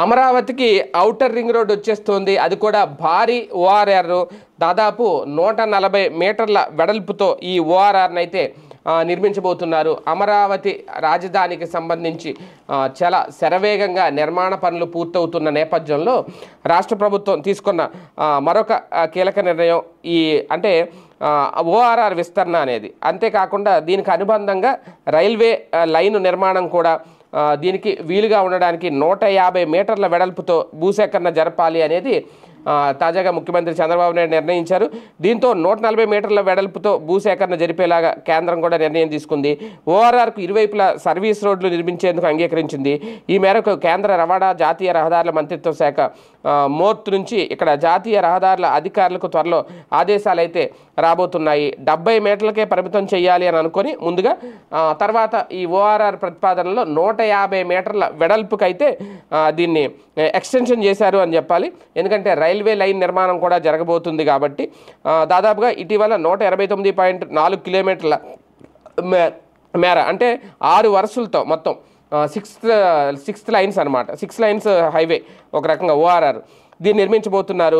అమరావతికి outer ring road వచ్చేస్తుంది. అది కూడా భారీ ఓఆర్ఆర్, దాదాపు 140 మీటర్ల వెడల్పుతో ఈ ఓఆర్ఆర్ని అయితే నిర్మించబోతున్నారు. అమరావతి రాజధానికి సంబంధించి చాలా శరవేగంగా నిర్మాణ పనులు పూర్తవుతున్న నేపథ్యంలో రాష్ట్ర ప్రభుత్వం తీసుకున్న మరొక కీలక నిర్ణయం ఈ అంటే ఓఆర్ఆర్ విస్తరణ అనేది. అంతేకాకుండా దీనికి అనుబంధంగా రైల్వే లైన్ నిర్మాణం కూడా దీనికి వీలుగా ఉండడానికి 150 మీటర్ల వెడల్పుతో భూసేకరణ జరపాలి అనేది తాజాగా ముఖ్యమంత్రి చంద్రబాబు నాయుడు నిర్ణయించారు. దీంతో 140 మీటర్ల వెడల్పుతో భూసేకరణ జరిపేలాగా కేంద్రం కూడా నిర్ణయం తీసుకుంది. ఓఆర్ఆర్కు ఇరువైపులా సర్వీస్ రోడ్లు నిర్మించేందుకు అంగీకరించింది. ఈ మేరకు కేంద్ర రవాణా జాతీయ రహదారుల మంత్రిత్వ శాఖ మోర్త్ నుంచి ఇక్కడ జాతీయ రహదారుల అధికారులకు త్వరలో ఆదేశాలు అయితే రాబోతున్నాయి. 70 మీటర్లకే పరిమితం చేయాలి అని అనుకొని ముందుగా తర్వాత ఈ ఓఆర్ఆర్ ప్రతిపాదనలో 150 మీటర్ల వెడల్పుకైతే దీన్ని ఎక్స్టెన్షన్ చేశారు అని చెప్పాలి. ఎందుకంటే రైల్వే లైన్ నిర్మాణం కూడా జరగబోతుంది కాబట్టి దాదాపుగా ఇటీవల 189.4 కిలోమీటర్ల మేర అంటే 6 వరుసలతో మొత్తం సిక్స్త్ లైన్స్ అనమాట. 6 లైన్స్ హైవే ఒక రకంగా ఓఆర్ఆర్ దీన్ని నిర్మించబోతున్నారు.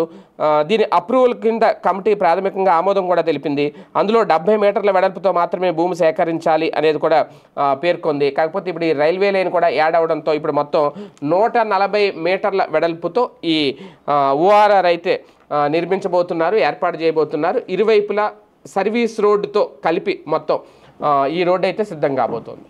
దీని అప్రూవల్ కింద కమిటీ ప్రాథమికంగా ఆమోదం కూడా తెలిపింది. అందులో 70 మీటర్ల వెడల్పుతో మాత్రమే భూమి సేకరించాలి అనేది కూడా పేర్కొంది. కాకపోతే ఇప్పుడు ఈ రైల్వే లైన్ కూడా యాడ్ అవడంతో ఇప్పుడు మొత్తం 140 మీటర్ల వెడల్పుతో ఈ ఓఆర్ఆర్ అయితే నిర్మించబోతున్నారు, ఏర్పాటు చేయబోతున్నారు. ఇరువైపులా సర్వీస్ రోడ్డుతో కలిపి మొత్తం ఈ రోడ్డు అయితే సిద్ధం కాబోతోంది.